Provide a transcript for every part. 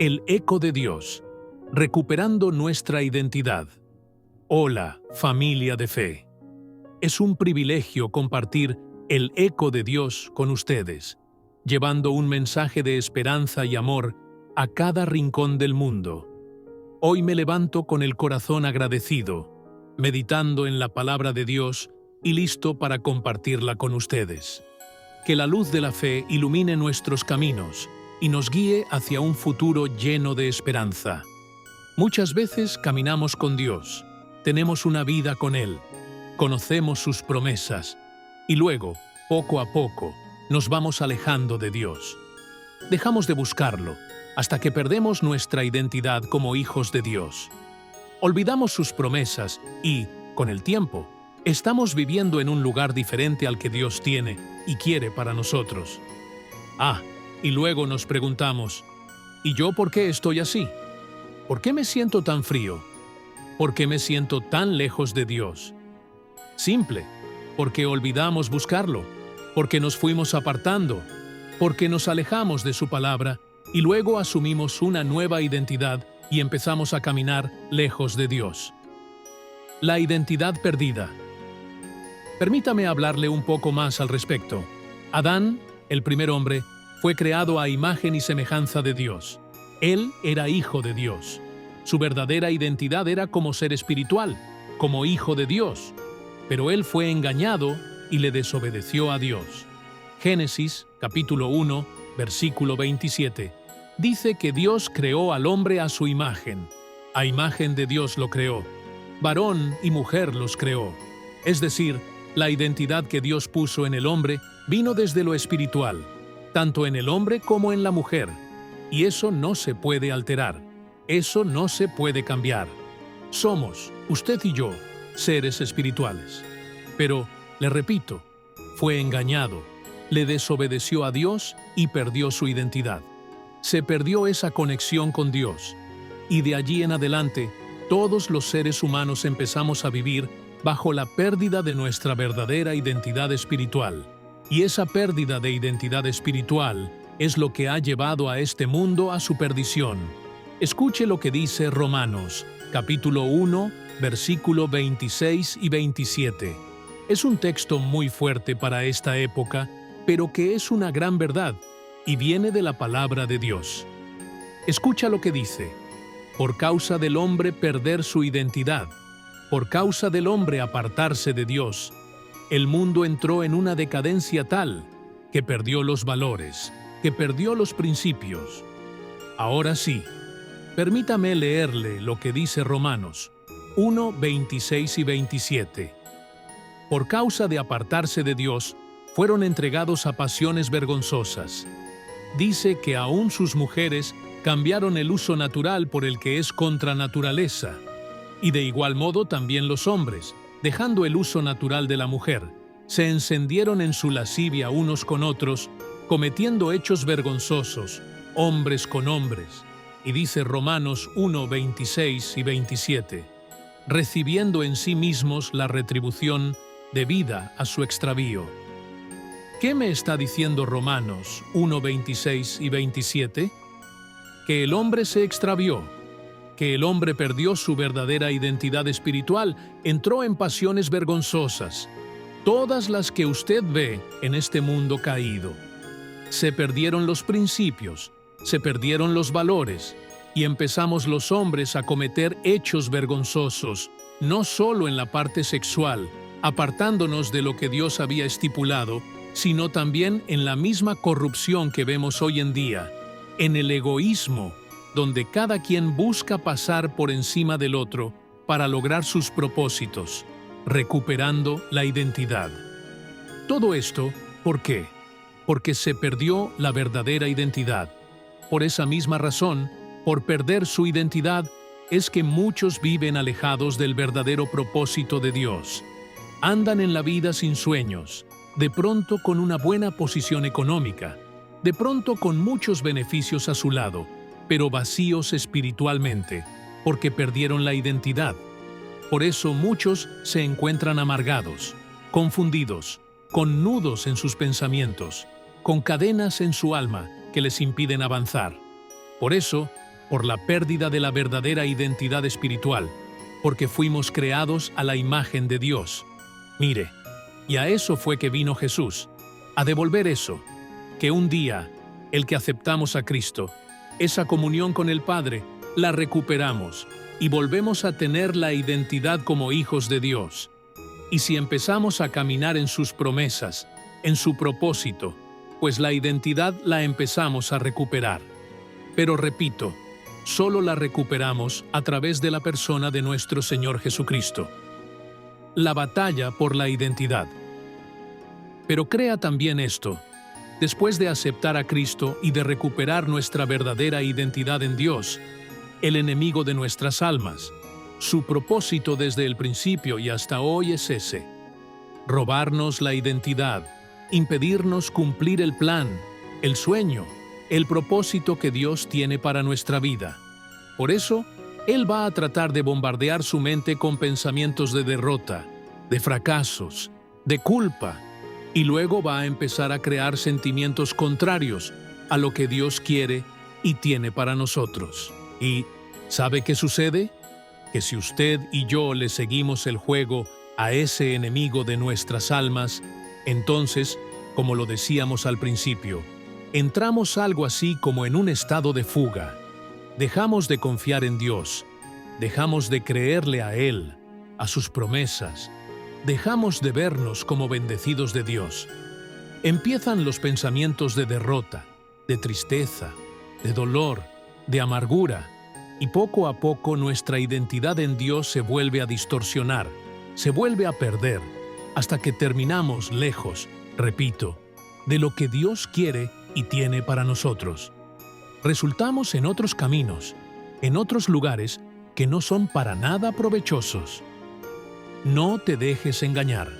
El eco de Dios, recuperando nuestra identidad. Hola, familia de fe. Es un privilegio compartir el eco de Dios con ustedes, llevando un mensaje de esperanza y amor a cada rincón del mundo. Hoy me levanto con el corazón agradecido, meditando en la palabra de Dios y listo para compartirla con ustedes. Que la luz de la fe ilumine nuestros caminos y nos guíe hacia un futuro lleno de esperanza. Muchas veces caminamos con Dios, tenemos una vida con Él, conocemos sus promesas y luego, poco a poco, nos vamos alejando de Dios. Dejamos de buscarlo hasta que perdemos nuestra identidad como hijos de Dios. Olvidamos sus promesas y, con el tiempo, estamos viviendo en un lugar diferente al que Dios tiene y quiere para nosotros. Y luego nos preguntamos, ¿y yo por qué estoy así? ¿Por qué me siento tan frío? ¿Por qué me siento tan lejos de Dios? Simple, porque olvidamos buscarlo, porque nos fuimos apartando, porque nos alejamos de su palabra y luego asumimos una nueva identidad y empezamos a caminar lejos de Dios. La identidad perdida. Permítame hablarle un poco más al respecto. Adán, el primer hombre, fue creado a imagen y semejanza de Dios. Él era hijo de Dios. Su verdadera identidad era como ser espiritual, como hijo de Dios. Pero él fue engañado y le desobedeció a Dios. Génesis, capítulo 1, versículo 27. Dice que Dios creó al hombre a su imagen. A imagen de Dios lo creó. Varón y mujer los creó. Es decir, la identidad que Dios puso en el hombre vino desde lo espiritual, tanto en el hombre como en la mujer. Y eso no se puede alterar. Eso no se puede cambiar. Somos, usted y yo, seres espirituales. Pero, le repito, fue engañado, le desobedeció a Dios y perdió su identidad. Se perdió esa conexión con Dios. Y de allí en adelante, todos los seres humanos empezamos a vivir bajo la pérdida de nuestra verdadera identidad espiritual. Y esa pérdida de identidad espiritual es lo que ha llevado a este mundo a su perdición. Escuche lo que dice Romanos, capítulo 1, versículo 26 y 27. Es un texto muy fuerte para esta época, pero que es una gran verdad y viene de la palabra de Dios. Escucha lo que dice: por causa del hombre perder su identidad, por causa del hombre apartarse de Dios, el mundo entró en una decadencia tal que perdió los valores, que perdió los principios. Ahora sí, permítame leerle lo que dice Romanos 1, 26 y 27. Por causa de apartarse de Dios, fueron entregados a pasiones vergonzosas. Dice que aún sus mujeres cambiaron el uso natural por el que es contra naturaleza. Y de igual modo también los hombres, dejando el uso natural de la mujer, se encendieron en su lascivia unos con otros, cometiendo hechos vergonzosos, hombres con hombres. Y dice Romanos 1, 26 y 27, recibiendo en sí mismos la retribución debida a su extravío. ¿Qué me está diciendo Romanos 1, 26 y 27? Que el hombre se extravió, que el hombre perdió su verdadera identidad espiritual, entró en pasiones vergonzosas, todas las que usted ve en este mundo caído. Se perdieron los principios, se perdieron los valores, y empezamos los hombres a cometer hechos vergonzosos, no solo en la parte sexual, apartándonos de lo que Dios había estipulado, sino también en la misma corrupción que vemos hoy en día, en el egoísmo, donde cada quien busca pasar por encima del otro para lograr sus propósitos, recuperando la identidad. Todo esto, ¿por qué? Porque se perdió la verdadera identidad. Por esa misma razón, por perder su identidad, es que muchos viven alejados del verdadero propósito de Dios. Andan en la vida sin sueños, de pronto con una buena posición económica, de pronto con muchos beneficios a su lado, pero vacíos espiritualmente, porque perdieron la identidad. Por eso muchos se encuentran amargados, confundidos, con nudos en sus pensamientos, con cadenas en su alma que les impiden avanzar. Por eso, por la pérdida de la verdadera identidad espiritual, porque fuimos creados a la imagen de Dios. Mire, y a eso fue que vino Jesús, a devolver eso, que un día, el que aceptamos a Cristo, esa comunión con el Padre, la recuperamos y volvemos a tener la identidad como hijos de Dios. Y si empezamos a caminar en sus promesas, en su propósito, pues la identidad la empezamos a recuperar. Pero repito, solo la recuperamos a través de la persona de nuestro Señor Jesucristo. La batalla por la identidad. Pero crea también esto: después de aceptar a Cristo y de recuperar nuestra verdadera identidad en Dios, el enemigo de nuestras almas, su propósito desde el principio y hasta hoy es ese: robarnos la identidad, impedirnos cumplir el plan, el sueño, el propósito que Dios tiene para nuestra vida. Por eso, Él va a tratar de bombardear su mente con pensamientos de derrota, de fracasos, de culpa, y luego va a empezar a crear sentimientos contrarios a lo que Dios quiere y tiene para nosotros. ¿Y sabe qué sucede? Que si usted y yo le seguimos el juego a ese enemigo de nuestras almas, entonces, como lo decíamos al principio, entramos algo así como en un estado de fuga. Dejamos de confiar en Dios, dejamos de creerle a Él, a sus promesas, dejamos de vernos como bendecidos de Dios. Empiezan los pensamientos de derrota, de tristeza, de dolor, de amargura, y poco a poco nuestra identidad en Dios se vuelve a distorsionar, se vuelve a perder, hasta que terminamos lejos, repito, de lo que Dios quiere y tiene para nosotros. Resultamos en otros caminos, en otros lugares que no son para nada provechosos. No te dejes engañar.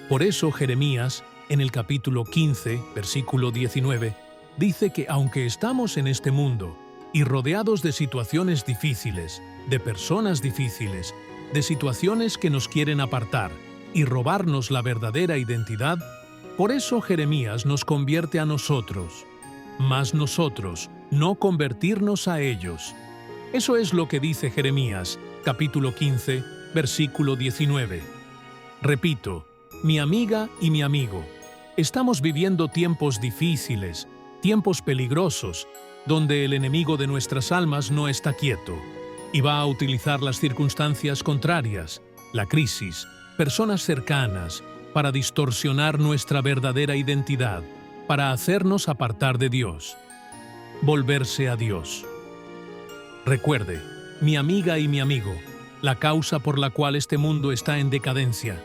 Por eso Jeremías, en el capítulo 15, versículo 19, dice que aunque estamos en este mundo y rodeados de situaciones difíciles, de personas difíciles, de situaciones que nos quieren apartar y robarnos la verdadera identidad, por eso Jeremías nos convierte a nosotros, mas nosotros no convertirnos a ellos. Eso es lo que dice Jeremías, capítulo 15, versículo 19. Repito, mi amiga y mi amigo, estamos viviendo tiempos difíciles, tiempos peligrosos, donde el enemigo de nuestras almas no está quieto y va a utilizar las circunstancias contrarias, la crisis, personas cercanas, para distorsionar nuestra verdadera identidad, para hacernos apartar de Dios. Volverse a Dios. Recuerde, mi amiga y mi amigo, la causa por la cual este mundo está en decadencia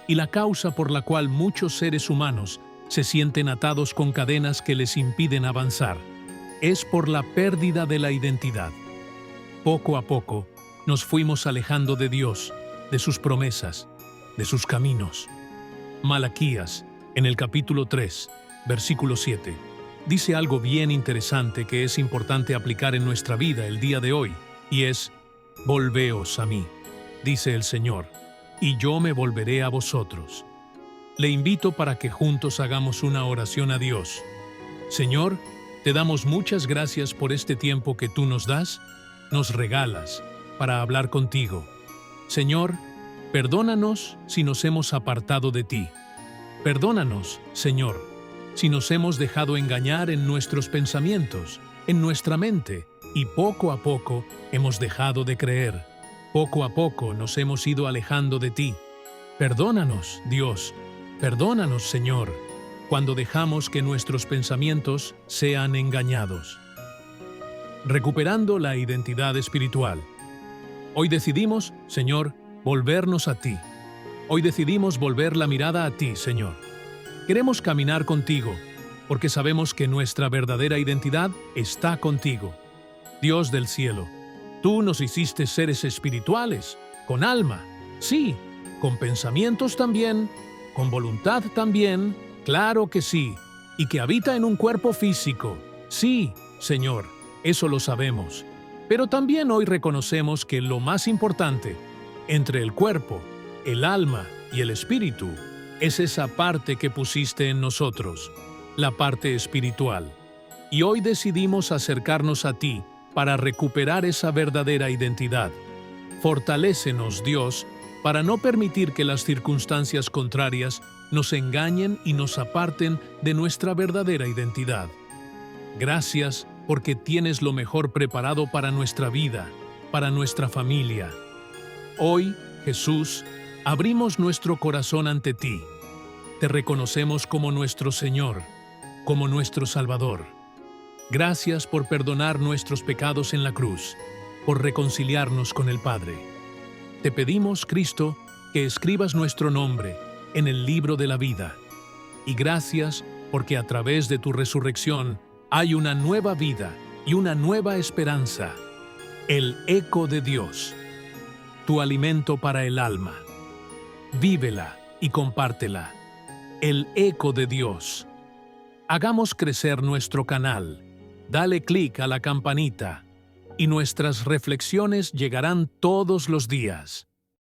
y la causa por la cual muchos seres humanos se sienten atados con cadenas que les impiden avanzar, es por la pérdida de la identidad. Poco a poco nos fuimos alejando de Dios, de sus promesas, de sus caminos. Malaquías, en el capítulo 3, versículo 7, dice algo bien interesante que es importante aplicar en nuestra vida el día de hoy, y es: volveos a mí, dice el Señor, y yo me volveré a vosotros. Le invito para que juntos hagamos una oración a Dios. Señor, te damos muchas gracias por este tiempo que tú nos das, nos regalas, para hablar contigo. Señor, perdónanos si nos hemos apartado de ti. Perdónanos, Señor, si nos hemos dejado engañar en nuestros pensamientos, en nuestra mente, y poco a poco hemos dejado de creer. Poco a poco nos hemos ido alejando de ti. Perdónanos, Dios. Perdónanos, Señor, cuando dejamos que nuestros pensamientos sean engañados. Recuperando la identidad espiritual. Hoy decidimos, Señor, volvernos a ti. Hoy decidimos volver la mirada a ti, Señor. Queremos caminar contigo, porque sabemos que nuestra verdadera identidad está contigo. Dios del cielo, tú nos hiciste seres espirituales, con alma, sí, con pensamientos también, con voluntad también, claro que sí, y que habita en un cuerpo físico. Sí, Señor, eso lo sabemos. Pero también hoy reconocemos que lo más importante, entre el cuerpo, el alma y el espíritu, es esa parte que pusiste en nosotros, la parte espiritual. Y hoy decidimos acercarnos a ti para recuperar esa verdadera identidad. Fortalécenos, Dios, para no permitir que las circunstancias contrarias nos engañen y nos aparten de nuestra verdadera identidad. Gracias porque tienes lo mejor preparado para nuestra vida, para nuestra familia. Hoy, Jesús, abrimos nuestro corazón ante ti. Te reconocemos como nuestro Señor, como nuestro Salvador. Gracias por perdonar nuestros pecados en la cruz, por reconciliarnos con el Padre. Te pedimos, Cristo, que escribas nuestro nombre en el libro de la vida. Y gracias porque a través de tu resurrección hay una nueva vida y una nueva esperanza. El eco de Dios, tu alimento para el alma. Vívela y compártela. El eco de Dios. Hagamos crecer nuestro canal. Dale clic a la campanita y nuestras reflexiones llegarán todos los días.